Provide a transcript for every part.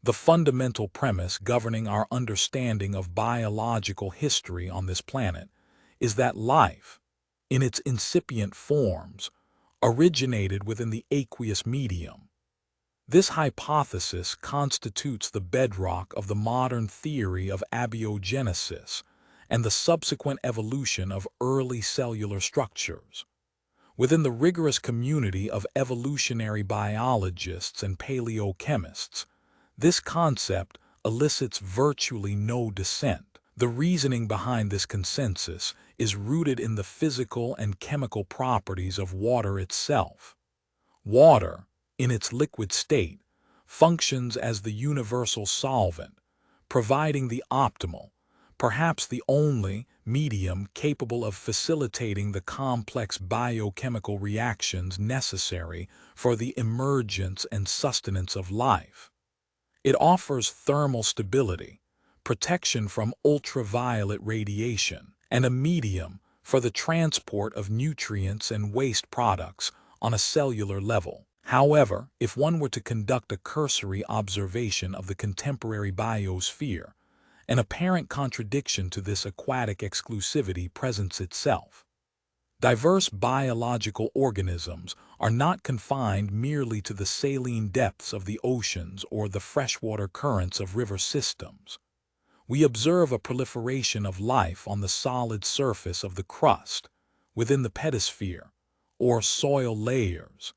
The fundamental premise governing our understanding of biological history on this planet is that life, in its incipient forms, originated within the aqueous medium. This hypothesis constitutes the bedrock of the modern theory of abiogenesis and the subsequent evolution of early cellular structures. Within the rigorous community of evolutionary biologists and paleochemists, this concept elicits virtually no dissent. The reasoning behind this consensus is rooted in the physical and chemical properties of water itself. Water, in its liquid state, functions as the universal solvent, providing the optimal, perhaps the only, medium capable of facilitating the complex biochemical reactions necessary for the emergence and sustenance of life. It offers thermal stability, protection from ultraviolet radiation, and a medium for the transport of nutrients and waste products on a cellular level. However, if one were to conduct a cursory observation of the contemporary biosphere, an apparent contradiction to this aquatic exclusivity presents itself. Diverse biological organisms are not confined merely to the saline depths of the oceans or the freshwater currents of river systems. We observe a proliferation of life on the solid surface of the crust, within the pedosphere, or soil layers,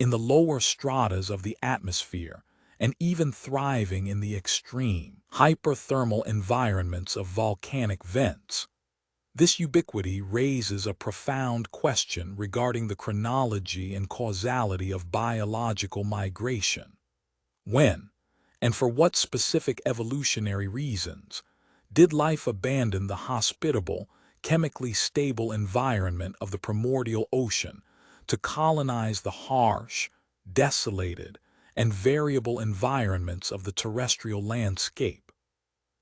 in the lower stratas of the atmosphere, and even thriving in the extreme, hyperthermal environments of volcanic vents. This ubiquity raises a profound question regarding the chronology and causality of biological migration. When, and for what specific evolutionary reasons, did life abandon the hospitable, chemically stable environment of the primordial ocean to colonize the harsh, desolated, and variable environments of the terrestrial landscape?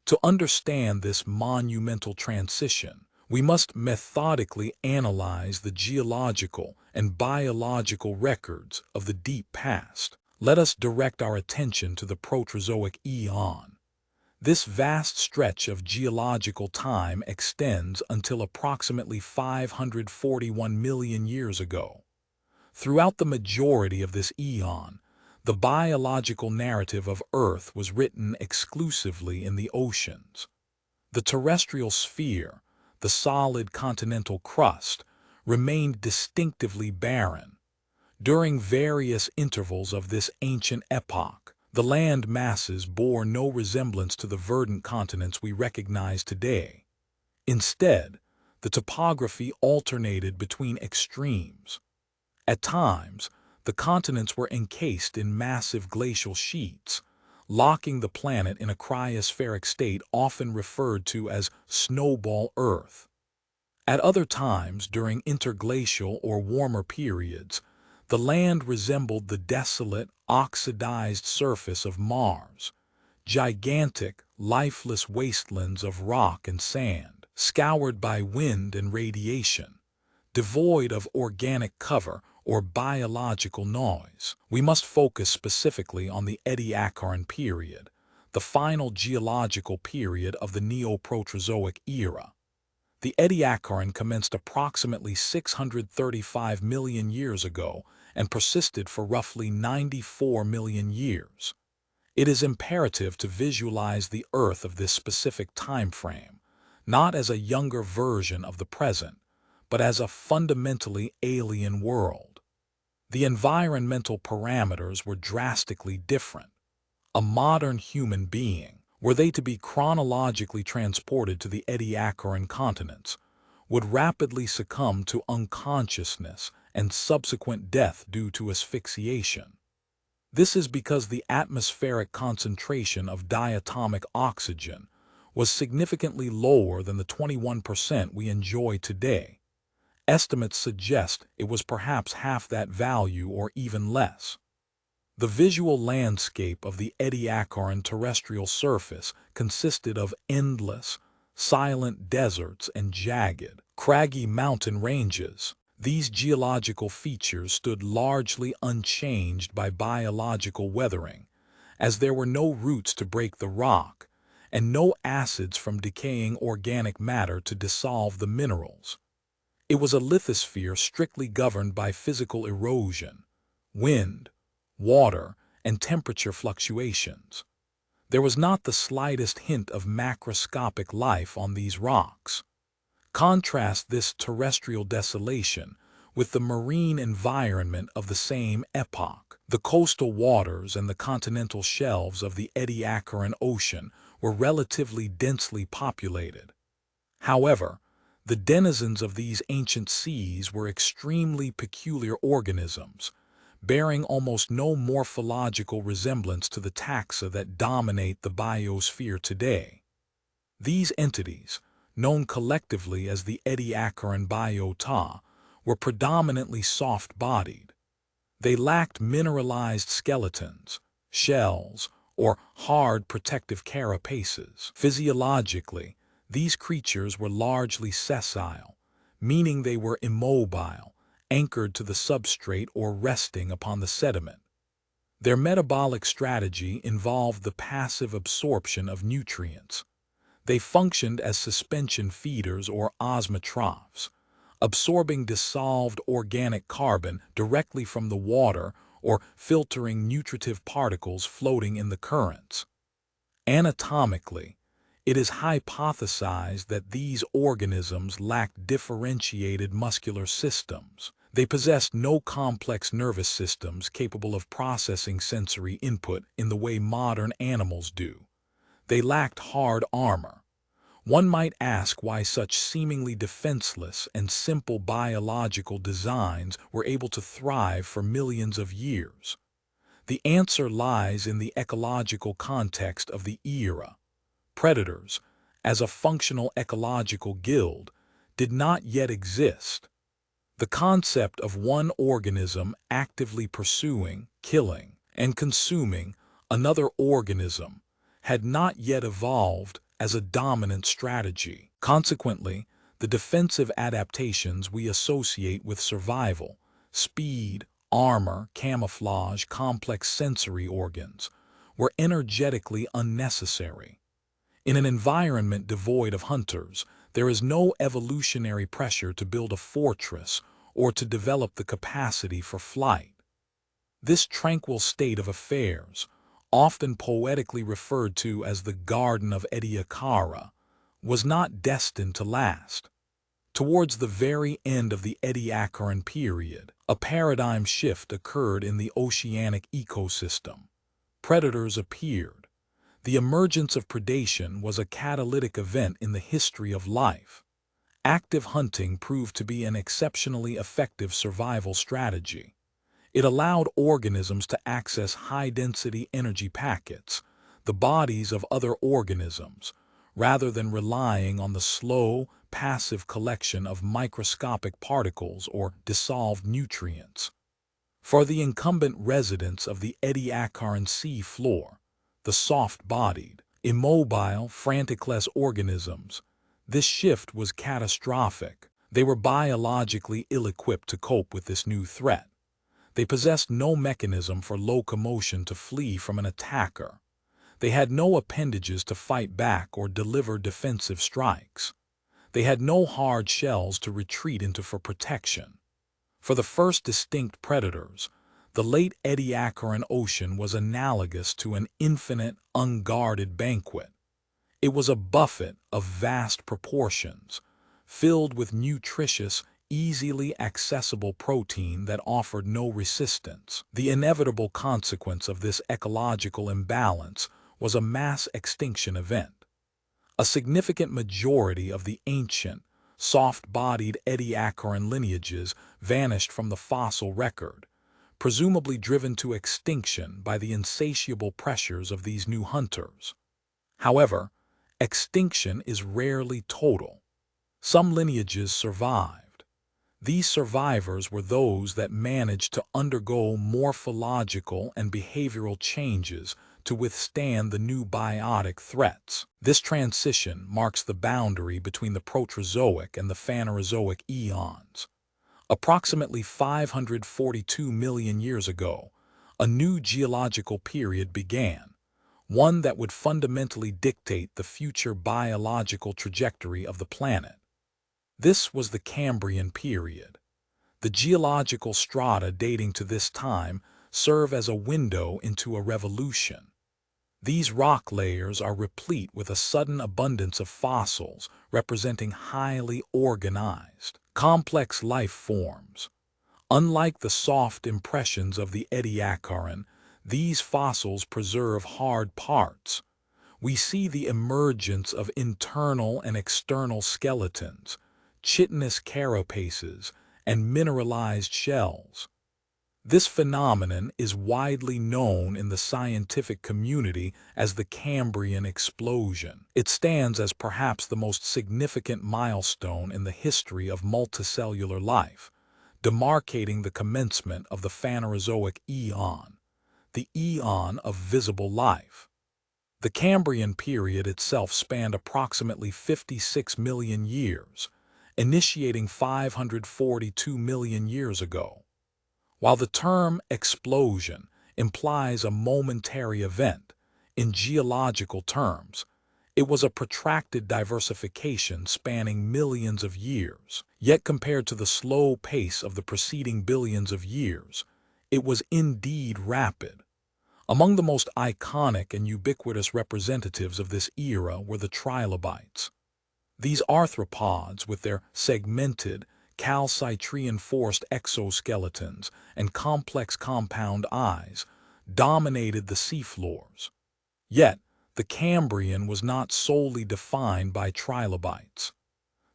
To understand this monumental transition, we must methodically analyze the geological and biological records of the deep past. Let us direct our attention to the Proterozoic Eon. This vast stretch of geological time extends until approximately 541 million years ago. Throughout the majority of this eon, the biological narrative of Earth was written exclusively in the oceans. The terrestrial sphere, the solid continental crust, remained distinctively barren. During various intervals of this ancient epoch, the land masses bore no resemblance to the verdant continents we recognize today. Instead, the topography alternated between extremes. At times, the continents were encased in massive glacial sheets, locking the planet in a cryospheric state often referred to as Snowball Earth. At other times, during interglacial or warmer periods, the land resembled the desolate, oxidized surface of Mars, gigantic, lifeless wastelands of rock and sand, scoured by wind and radiation, devoid of organic cover or biological noise. We must focus specifically on the Ediacaran Period, the final geological period of the Neoproterozoic era. The Ediacaran commenced approximately 635 million years ago and persisted for roughly 94 million years. It is imperative to visualize the Earth of this specific time frame, not as a younger version of the present, but as a fundamentally alien world. The environmental parameters were drastically different. A modern human being, were they to be chronologically transported to the Ediacaran continents, would rapidly succumb to unconsciousness and subsequent death due to asphyxiation. This is because the atmospheric concentration of diatomic oxygen was significantly lower than the 21% we enjoy today. Estimates suggest it was perhaps half that value or even less. The visual landscape of the Ediacaran terrestrial surface consisted of endless, silent deserts and jagged, craggy mountain ranges. These geological features stood largely unchanged by biological weathering, as there were no roots to break the rock and no acids from decaying organic matter to dissolve the minerals. It was a lithosphere strictly governed by physical erosion, wind, water, and temperature fluctuations. There was not the slightest hint of macroscopic life on these rocks. Contrast this terrestrial desolation with the marine environment of the same epoch. The coastal waters and the continental shelves of the Ediacaran Ocean were relatively densely populated. However, the denizens of these ancient seas were extremely peculiar organisms, bearing almost no morphological resemblance to the taxa that dominate the biosphere today. These entities, known collectively as the Ediacaran biota, were predominantly soft-bodied. They lacked mineralized skeletons, shells, or hard protective carapaces. Physiologically, these creatures were largely sessile, meaning they were immobile, anchored to the substrate or resting upon the sediment. Their metabolic strategy involved the passive absorption of nutrients. They functioned as suspension feeders or osmotrophs, absorbing dissolved organic carbon directly from the water or filtering nutritive particles floating in the currents. Anatomically, it is hypothesized that these organisms lacked differentiated muscular systems. They possessed no complex nervous systems capable of processing sensory input in the way modern animals do. They lacked hard armor. One might ask why such seemingly defenseless and simple biological designs were able to thrive for millions of years. The answer lies in the ecological context of the era. Predators, as a functional ecological guild, did not yet exist. The concept of one organism actively pursuing, killing, and consuming another organism had not yet evolved as a dominant strategy. Consequently, the defensive adaptations we associate with survival, speed, armor, camouflage, complex sensory organs, were energetically unnecessary. In an environment devoid of hunters, there is no evolutionary pressure to build a fortress or to develop the capacity for flight. This tranquil state of affairs, often poetically referred to as the Garden of Ediacara, was not destined to last. Towards the very end of the Ediacaran period, a paradigm shift occurred in the oceanic ecosystem. Predators appeared. The emergence of predation was a catalytic event in the history of life. Active hunting proved to be an exceptionally effective survival strategy. It allowed organisms to access high-density energy packets, the bodies of other organisms, rather than relying on the slow, passive collection of microscopic particles or dissolved nutrients. For the incumbent residents of the Ediacaran sea floor, the soft-bodied, immobile, franticless organisms, this shift was catastrophic. They were biologically ill-equipped to cope with this new threat. They possessed no mechanism for locomotion to flee from an attacker. They had no appendages to fight back or deliver defensive strikes. They had no hard shells to retreat into for protection. For the first distinct predators, the late Ediacaran Ocean was analogous to an infinite, unguarded banquet. It was a buffet of vast proportions, filled with nutritious, easily accessible protein that offered no resistance. The inevitable consequence of this ecological imbalance was a mass extinction event. A significant majority of the ancient, soft-bodied Ediacaran lineages vanished from the fossil record, presumably driven to extinction by the insatiable pressures of these new hunters. However, extinction is rarely total. Some lineages survived. These survivors were those that managed to undergo morphological and behavioral changes to withstand the new biotic threats. This transition marks the boundary between the Proterozoic and the Phanerozoic eons. Approximately 542 million years ago, a new geological period began, one that would fundamentally dictate the future biological trajectory of the planet. This was the Cambrian period. The geological strata dating to this time serve as a window into a revolution. These rock layers are replete with a sudden abundance of fossils representing highly organized, complex life forms. Unlike the soft impressions of the Ediacaran, these fossils preserve hard parts. We see the emergence of internal and external skeletons, chitinous carapaces, and mineralized shells. This phenomenon is widely known in the scientific community as the Cambrian explosion. It stands as perhaps the most significant milestone in the history of multicellular life, demarcating the commencement of the Phanerozoic Eon, the eon of visible life. The Cambrian period itself spanned approximately 56 million years, initiating 542 million years ago. While the term explosion implies a momentary event, in geological terms, it was a protracted diversification spanning millions of years. Yet compared to the slow pace of the preceding billions of years, it was indeed rapid. Among the most iconic and ubiquitous representatives of this era were the trilobites. These arthropods, with their segmented, calcitrine-forced exoskeletons and complex compound eyes, dominated the seafloors. Yet, the Cambrian was not solely defined by trilobites.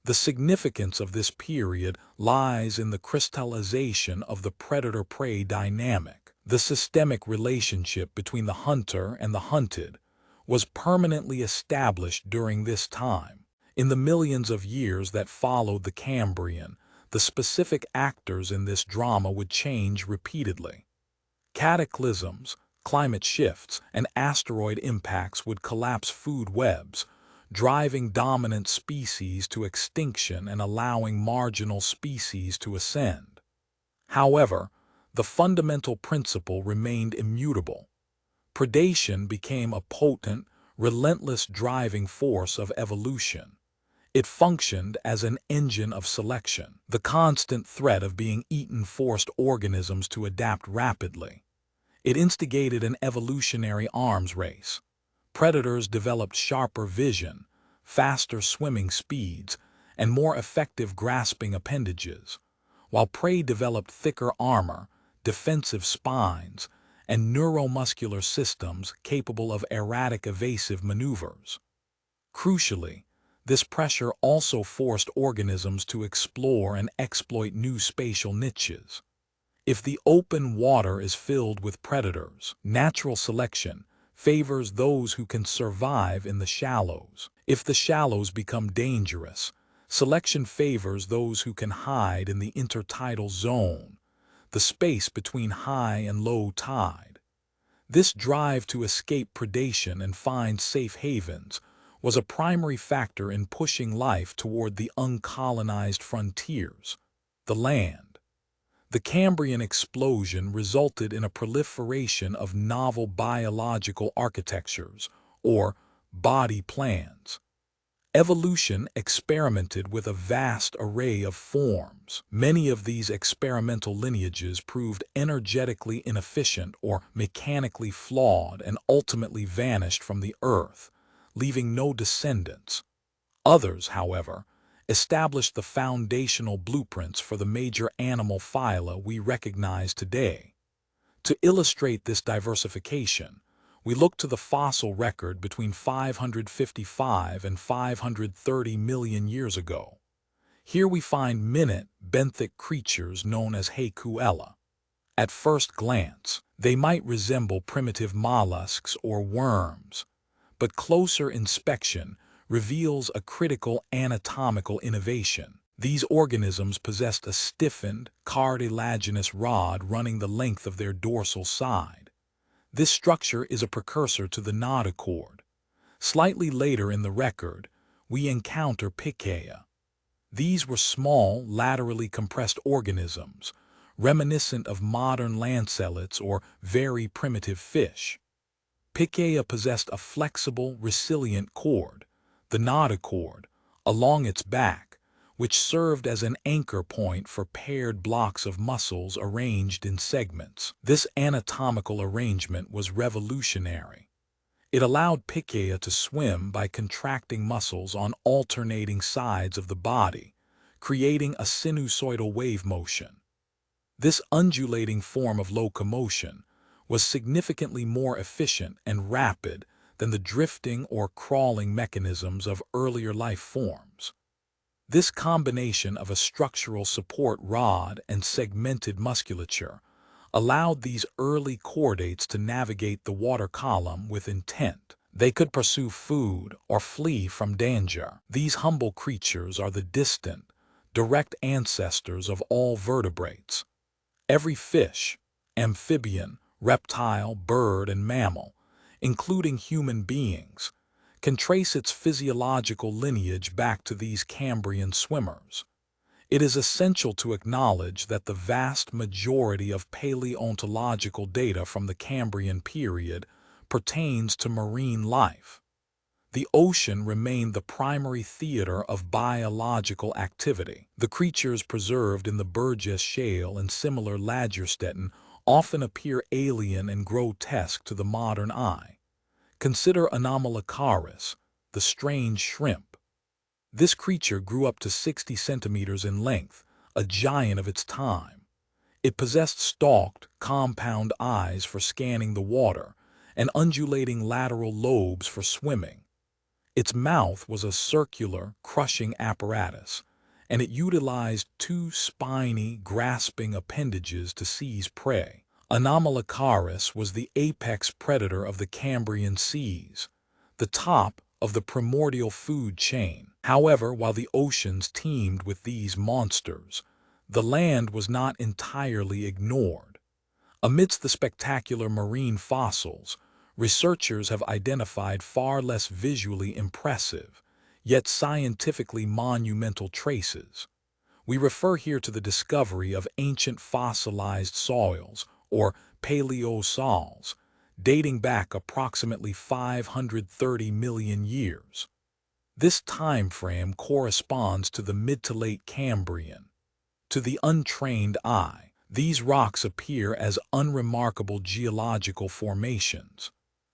The significance of this period lies in the crystallization of the predator-prey dynamic. The systemic relationship between the hunter and the hunted was permanently established during this time. In the millions of years that followed the Cambrian, the specific actors in this drama would change repeatedly. Cataclysms, climate shifts, and asteroid impacts would collapse food webs, driving dominant species to extinction and allowing marginal species to ascend. However, the fundamental principle remained immutable. Predation became a potent, relentless driving force of evolution. It functioned as an engine of selection. The constant threat of being eaten forced organisms to adapt rapidly. It instigated an evolutionary arms race. Predators developed sharper vision, faster swimming speeds, and more effective grasping appendages, while prey developed thicker armor, defensive spines, and neuromuscular systems capable of erratic evasive maneuvers. Crucially, this pressure also forced organisms to explore and exploit new spatial niches. If the open water is filled with predators, natural selection favors those who can survive in the shallows. If the shallows become dangerous, selection favors those who can hide in the intertidal zone, the space between high and low tide. This drive to escape predation and find safe havens was a primary factor in pushing life toward the uncolonized frontiers, the land. The Cambrian explosion resulted in a proliferation of novel biological architectures, or body plans. Evolution experimented with a vast array of forms. Many of these experimental lineages proved energetically inefficient or mechanically flawed and ultimately vanished from the Earth, leaving no descendants. Others, however, established the foundational blueprints for the major animal phyla we recognize today. To illustrate this diversification, we look to the fossil record between 555 and 530 million years ago. Here we find minute, benthic creatures known as Haikuella. At first glance, they might resemble primitive mollusks or worms, but closer inspection reveals a critical anatomical innovation. These organisms possessed a stiffened, cartilaginous rod running the length of their dorsal side. This structure is a precursor to the notochord. Slightly later in the record, we encounter Picaea. These were small, laterally compressed organisms, reminiscent of modern lancelots or very primitive fish. Pikaia possessed a flexible, resilient cord, the notochord, along its back, which served as an anchor point for paired blocks of muscles arranged in segments. This anatomical arrangement was revolutionary. It allowed Pikaia to swim by contracting muscles on alternating sides of the body, creating a sinusoidal wave motion. This undulating form of locomotion was significantly more efficient and rapid than the drifting or crawling mechanisms of earlier life forms. This combination of a structural support rod and segmented musculature allowed these early chordates to navigate the water column with intent. They could pursue food or flee from danger. These humble creatures are the distant, direct ancestors of all vertebrates. Every fish, amphibian, reptile, bird, and mammal, including human beings, can trace its physiological lineage back to these Cambrian swimmers. It is essential to acknowledge that the vast majority of paleontological data from the Cambrian period pertains to marine life. The ocean remained the primary theater of biological activity. The creatures preserved in the Burgess Shale and similar Lagerstätten often appear alien and grotesque to the modern eye. Consider Anomalocaris, the strange shrimp. This creature grew up to 60 centimeters in length, a giant of its time. It possessed stalked, compound eyes for scanning the water and undulating lateral lobes for swimming. Its mouth was a circular, crushing apparatus, and it utilized two spiny, grasping appendages to seize prey. Anomalocaris was the apex predator of the Cambrian seas, the top of the primordial food chain. However, while the oceans teemed with these monsters, the land was not entirely ignored. Amidst the spectacular marine fossils, researchers have identified far less visually impressive, yet scientifically monumental traces. We refer here to the discovery of ancient fossilized soils, or paleosols, dating back approximately 530 million years. This time frame corresponds to the mid to late Cambrian. To the untrained eye, these rocks appear as unremarkable geological formations.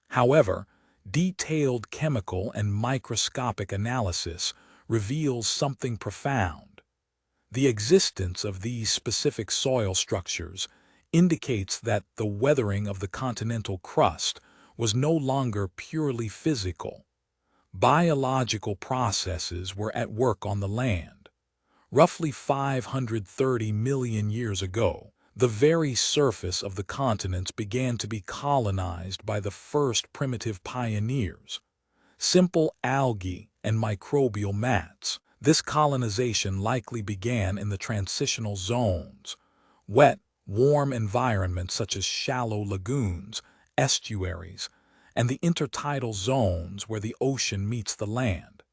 However, detailed chemical and microscopic analysis reveals something profound. The existence of these specific soil structures indicates that the weathering of the continental crust was no longer purely physical. Biological processes were at work on the land. Roughly 530 million years ago, the very surface of the continents began to be colonized by the first primitive pioneers, simple algae and microbial mats. This colonization likely began in the transitional zones, wet, warm environments such as shallow lagoons, estuaries, and the intertidal zones where the ocean meets the land.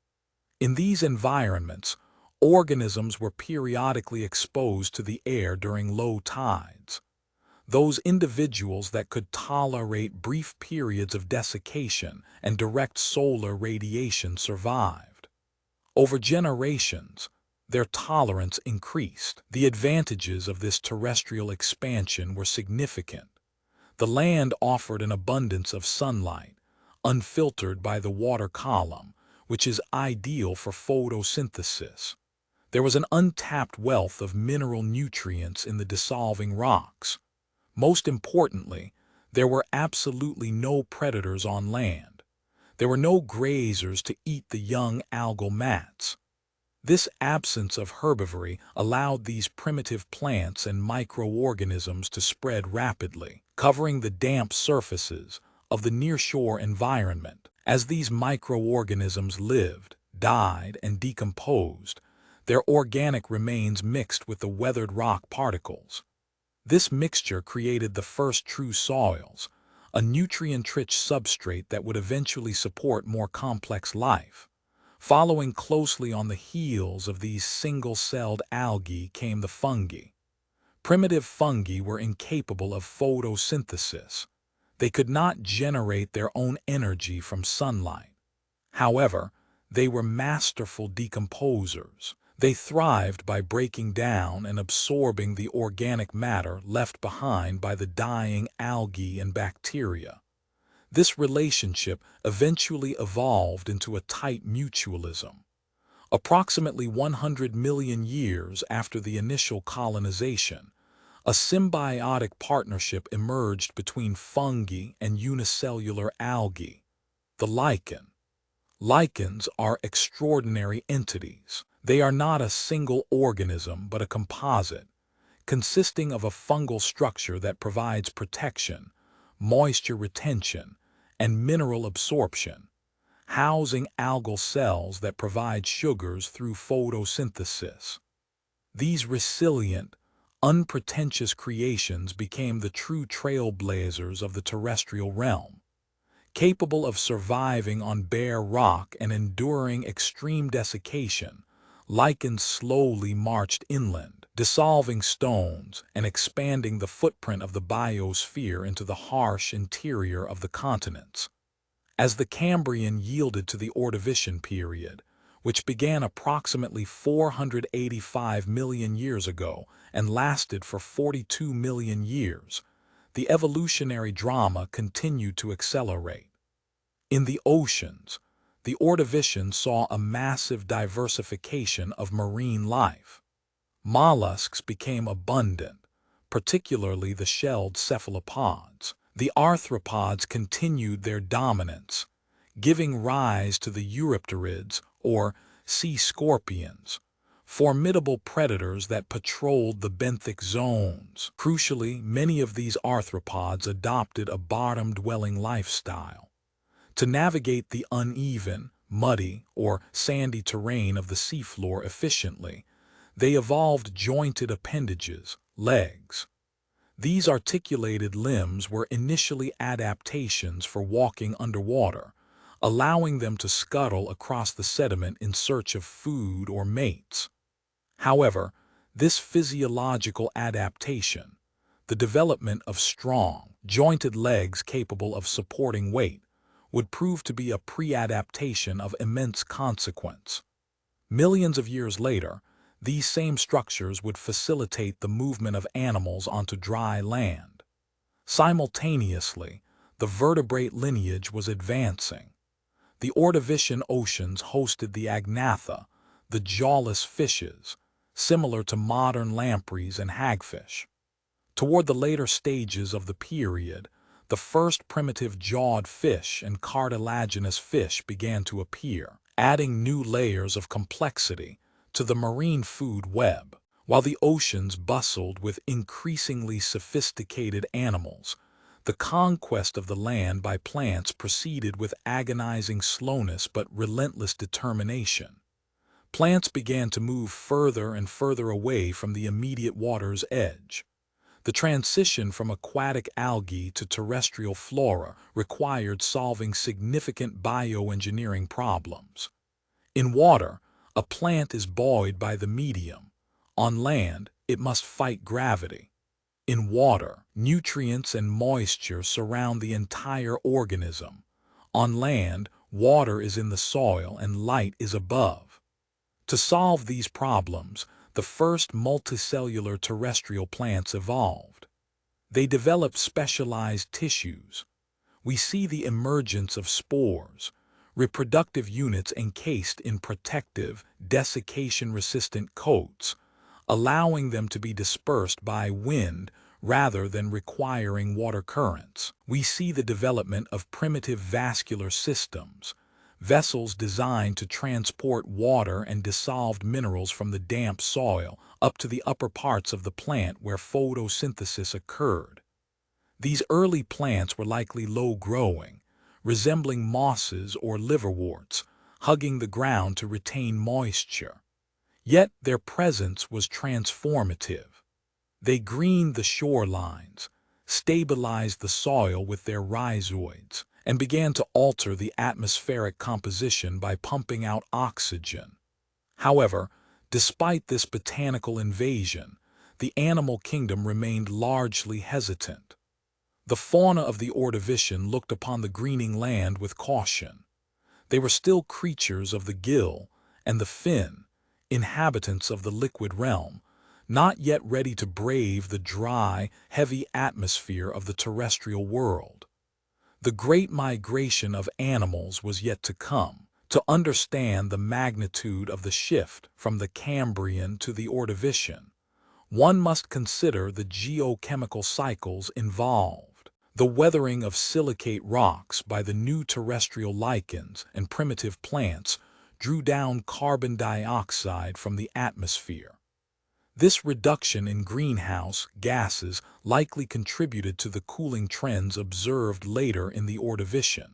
In these environments, organisms were periodically exposed to the air during low tides. Those individuals that could tolerate brief periods of desiccation and direct solar radiation survived. Over generations, their tolerance increased. The advantages of this terrestrial expansion were significant. The land offered an abundance of sunlight, unfiltered by the water column, which is ideal for photosynthesis. There was an untapped wealth of mineral nutrients in the dissolving rocks. Most importantly, there were absolutely no predators on land. There were no grazers to eat the young algal mats. This absence of herbivory allowed these primitive plants and microorganisms to spread rapidly, covering the damp surfaces of the nearshore environment. As these microorganisms lived, died, and decomposed, their organic remains mixed with the weathered rock particles. This mixture created the first true soils, a nutrient-rich substrate that would eventually support more complex life. Following closely on the heels of these single-celled algae came the fungi. Primitive fungi were incapable of photosynthesis. They could not generate their own energy from sunlight. However, they were masterful decomposers. They thrived by breaking down and absorbing the organic matter left behind by the dying algae and bacteria. This relationship eventually evolved into a tight mutualism. Approximately 100 million years after the initial colonization, a symbiotic partnership emerged between fungi and unicellular algae, the lichen. Lichens are extraordinary entities. They are not a single organism but a composite, consisting of a fungal structure that provides protection, moisture retention, and mineral absorption, housing algal cells that provide sugars through photosynthesis. These resilient, unpretentious creations became the true trailblazers of the terrestrial realm. Capable of surviving on bare rock and enduring extreme desiccation, lichens slowly marched inland, dissolving stones and expanding the footprint of the biosphere into the harsh interior of the continents. As the Cambrian yielded to the Ordovician period, which began approximately 485 million years ago and lasted for 42 million years, the evolutionary drama continued to accelerate. In the oceans, the Ordovician saw a massive diversification of marine life. Mollusks became abundant, particularly the shelled cephalopods. The arthropods continued their dominance, giving rise to the eurypterids, or sea scorpions, formidable predators that patrolled the benthic zones. Crucially, many of these arthropods adopted a bottom-dwelling lifestyle. To navigate the uneven, muddy, or sandy terrain of the seafloor efficiently, they evolved jointed appendages, legs. These articulated limbs were initially adaptations for walking underwater, allowing them to scuttle across the sediment in search of food or mates. However, this physiological adaptation, the development of strong, jointed legs capable of supporting weight, would prove to be a pre-adaptation of immense consequence. Millions of years later, these same structures would facilitate the movement of animals onto dry land. Simultaneously, the vertebrate lineage was advancing. The Ordovician oceans hosted the agnatha, the jawless fishes, similar to modern lampreys and hagfish. Toward the later stages of the period, the first primitive jawed fish and cartilaginous fish began to appear, adding new layers of complexity to the marine food web. While the oceans bustled with increasingly sophisticated animals, the conquest of the land by plants proceeded with agonizing slowness but relentless determination. Plants began to move further and further away from the immediate water's edge. The transition from aquatic algae to terrestrial flora required solving significant bioengineering problems. In water, a plant is buoyed by the medium. On land, it must fight gravity. In water, nutrients and moisture surround the entire organism. On land, water is in the soil and light is above. To solve these problems, the first multicellular terrestrial plants evolved. They developed specialized tissues. We see the emergence of spores, reproductive units encased in protective, desiccation-resistant coats, allowing them to be dispersed by wind rather than requiring water currents. We see the development of primitive vascular systems, vessels designed to transport water and dissolved minerals from the damp soil up to the upper parts of the plant where photosynthesis occurred. These early plants were likely low-growing, resembling mosses or liverworts, hugging the ground to retain moisture. Yet their presence was transformative. They greened the shorelines, stabilized the soil with their rhizoids, and began to alter the atmospheric composition by pumping out oxygen. However, despite this botanical invasion, the animal kingdom remained largely hesitant. The fauna of the Ordovician looked upon the greening land with caution. They were still creatures of the gill and the fin, inhabitants of the liquid realm, not yet ready to brave the dry, heavy atmosphere of the terrestrial world. The great migration of animals was yet to come. To understand the magnitude of the shift from the Cambrian to the Ordovician, one must consider the geochemical cycles involved. The weathering of silicate rocks by the new terrestrial lichens and primitive plants drew down carbon dioxide from the atmosphere. This reduction in greenhouse gases likely contributed to the cooling trends observed later in the Ordovician.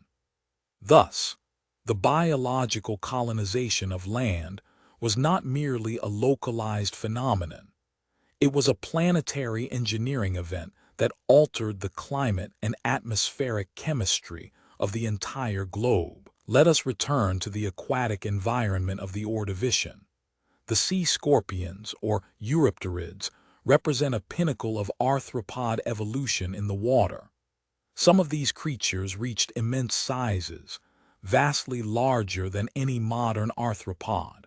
Thus, the biological colonization of land was not merely a localized phenomenon. It was a planetary engineering event that altered the climate and atmospheric chemistry of the entire globe. Let us return to the aquatic environment of the Ordovician. The sea scorpions, or eurypterids, represent a pinnacle of arthropod evolution in the water. Some of these creatures reached immense sizes, vastly larger than any modern arthropod.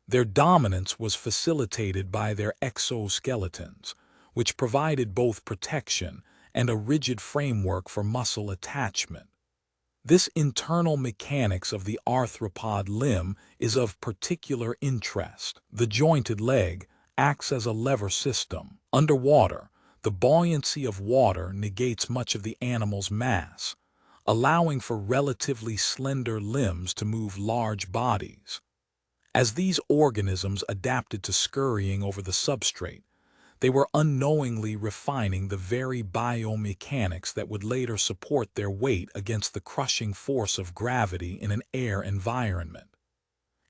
Their dominance was facilitated by their exoskeletons, which provided both protection and a rigid framework for muscle attachment. This internal mechanics of the arthropod limb is of particular interest. The jointed leg acts as a lever system. Underwater, the buoyancy of water negates much of the animal's mass, allowing for relatively slender limbs to move large bodies. As these organisms adapted to scurrying over the substrate, they were unknowingly refining the very biomechanics that would later support their weight against the crushing force of gravity in an air environment.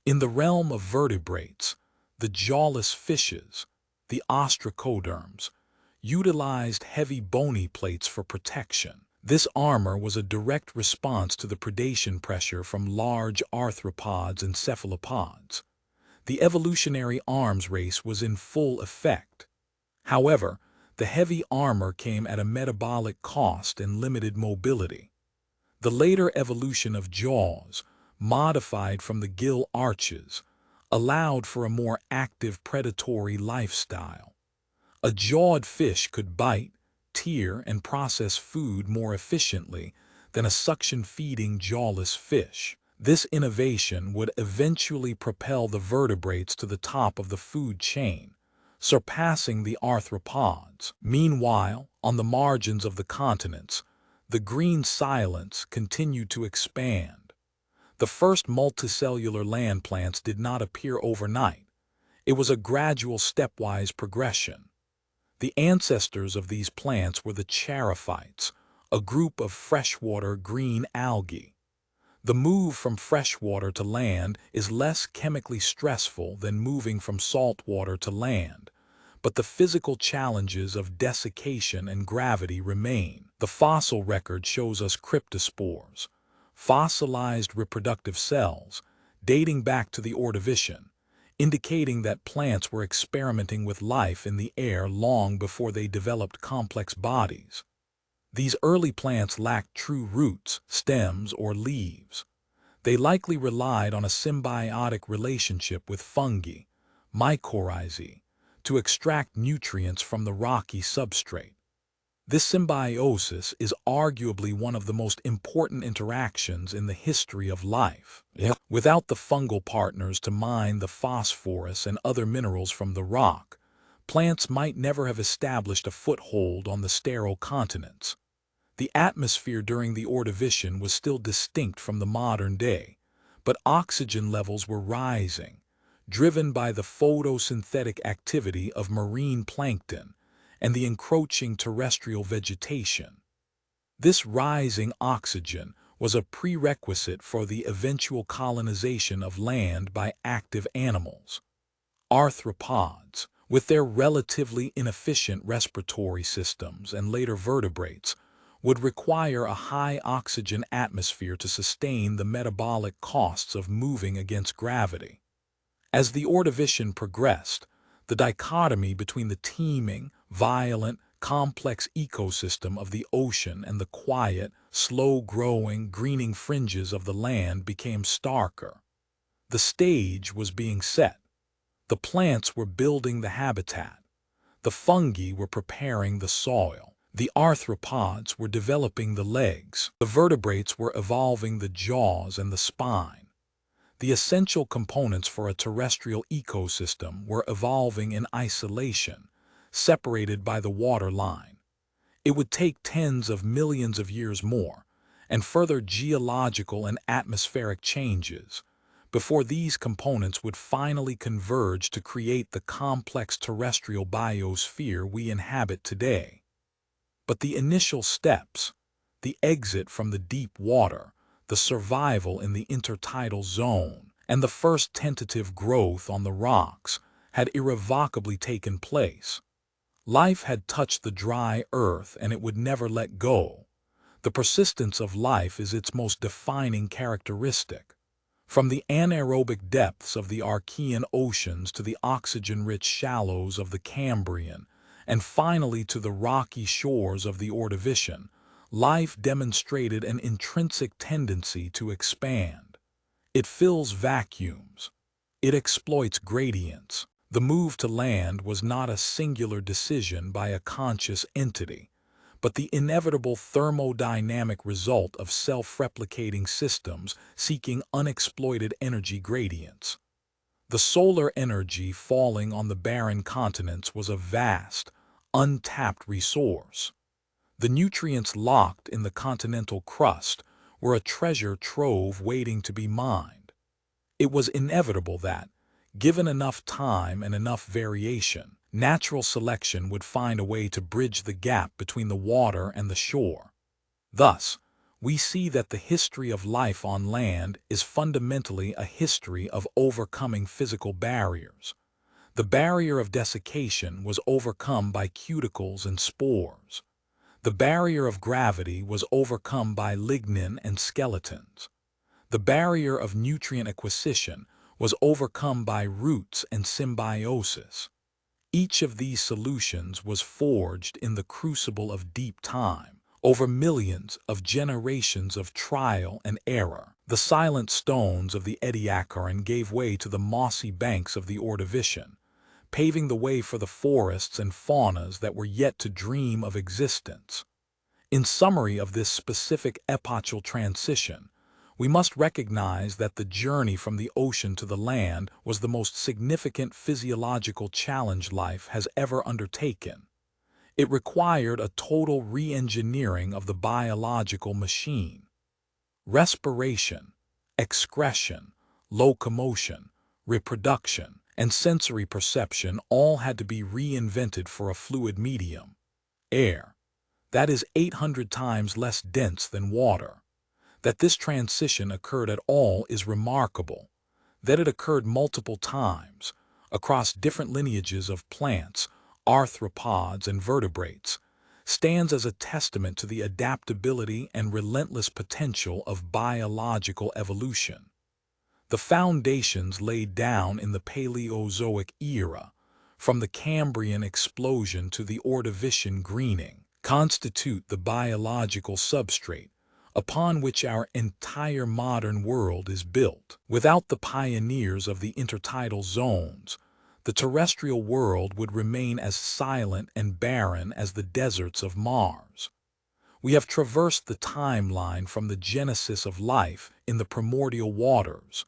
In the realm of vertebrates, the jawless fishes, the ostracoderms, utilized heavy bony plates for protection. This armor was a direct response to the predation pressure from large arthropods and cephalopods. The evolutionary arms race was in full effect. However, the heavy armor came at a metabolic cost and limited mobility. The later evolution of jaws, modified from the gill arches, allowed for a more active predatory lifestyle. A jawed fish could bite, tear, and process food more efficiently than a suction-feeding jawless fish. This innovation would eventually propel the vertebrates to the top of the food chain, surpassing the arthropods. Meanwhile, on the margins of the continents, the green silence continued to expand. The first multicellular land plants did not appear overnight. It was a gradual stepwise progression. The ancestors of these plants were the charophytes, a group of freshwater green algae. The move from freshwater to land is less chemically stressful than moving from saltwater to land, but the physical challenges of desiccation and gravity remain. The fossil record shows us cryptospores, fossilized reproductive cells, dating back to the Ordovician, indicating that plants were experimenting with life in the air long before they developed complex bodies. These early plants lacked true roots, stems, or leaves. They likely relied on a symbiotic relationship with fungi, mycorrhizae, to extract nutrients from the rocky substrate. This symbiosis is arguably one of the most important interactions in the history of life. Without the fungal partners to mine the phosphorus and other minerals from the rock, plants might never have established a foothold on the sterile continents. The atmosphere during the Ordovician was still distinct from the modern day, but oxygen levels were rising, driven by the photosynthetic activity of marine plankton and the encroaching terrestrial vegetation. This rising oxygen was a prerequisite for the eventual colonization of land by active animals. Arthropods, with their relatively inefficient respiratory systems, and later vertebrates, would require a high oxygen atmosphere to sustain the metabolic costs of moving against gravity. As the Ordovician progressed, the dichotomy between the teeming, violent, complex ecosystem of the ocean and the quiet, slow-growing, greening fringes of the land became starker. The stage was being set. The plants were building the habitat. The fungi were preparing the soil. The arthropods were developing the legs. The vertebrates were evolving the jaws and the spine. The essential components for a terrestrial ecosystem were evolving in isolation, separated by the water line. It would take tens of millions of years more, and further geological and atmospheric changes, before these components would finally converge to create the complex terrestrial biosphere we inhabit today. But the initial steps, the exit from the deep water, the survival in the intertidal zone, and the first tentative growth on the rocks had irrevocably taken place. Life had touched the dry earth and it would never let go. The persistence of life is its most defining characteristic. From the anaerobic depths of the Archean oceans to the oxygen-rich shallows of the Cambrian, and finally to the rocky shores of the Ordovician, life demonstrated an intrinsic tendency to expand. It fills vacuums. It exploits gradients. The move to land was not a singular decision by a conscious entity, but the inevitable thermodynamic result of self-replicating systems seeking unexploited energy gradients. The solar energy falling on the barren continents was a vast, untapped resource. The nutrients locked in the continental crust were a treasure trove waiting to be mined. It was inevitable that, given enough time and enough variation, natural selection would find a way to bridge the gap between the water and the shore. Thus, we see that the history of life on land is fundamentally a history of overcoming physical barriers. The barrier of desiccation was overcome by cuticles and spores. The barrier of gravity was overcome by lignin and skeletons. The barrier of nutrient acquisition was overcome by roots and symbiosis. Each of these solutions was forged in the crucible of deep time, over millions of generations of trial and error. The silent stones of the Ediacaran gave way to the mossy banks of the Ordovician, paving the way for the forests and faunas that were yet to dream of existence. In summary of this specific epochal transition, we must recognize that the journey from the ocean to the land was the most significant physiological challenge life has ever undertaken. It required a total re-engineering of the biological machine. Respiration, excretion, locomotion, reproduction, and sensory perception all had to be reinvented for a fluid medium, air, that is 800 times less dense than water. That this transition occurred at all is remarkable. That it occurred multiple times, across different lineages of plants, arthropods, and vertebrates, stands as a testament to the adaptability and relentless potential of biological evolution. The foundations laid down in the Paleozoic era, from the Cambrian explosion to the Ordovician greening, constitute the biological substrate upon which our entire modern world is built. Without the pioneers of the intertidal zones, the terrestrial world would remain as silent and barren as the deserts of Mars. We have traversed the timeline from the genesis of life in the primordial waters,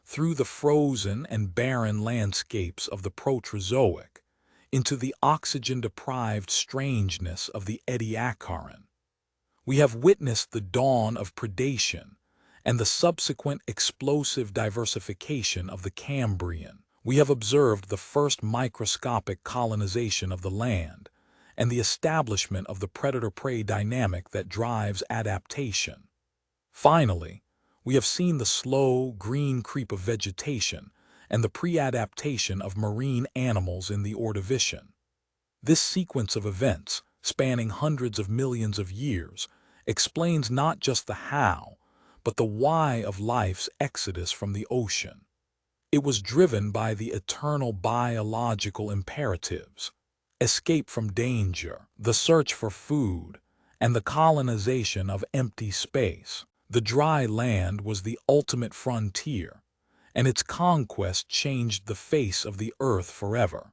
through the frozen and barren landscapes of the Proterozoic, into the oxygen-deprived strangeness of the Ediacaran. We have witnessed the dawn of predation and the subsequent explosive diversification of the Cambrian. We have observed the first microscopic colonization of the land and the establishment of the predator-prey dynamic that drives adaptation. Finally, we have seen the slow, green creep of vegetation and the pre-adaptation of marine animals in the Ordovician. This sequence of events, spanning hundreds of millions of years, explains not just the how, but the why of life's exodus from the ocean. It was driven by the eternal biological imperatives: escape from danger, the search for food, and the colonization of empty space. The dry land was the ultimate frontier, and its conquest changed the face of the earth forever.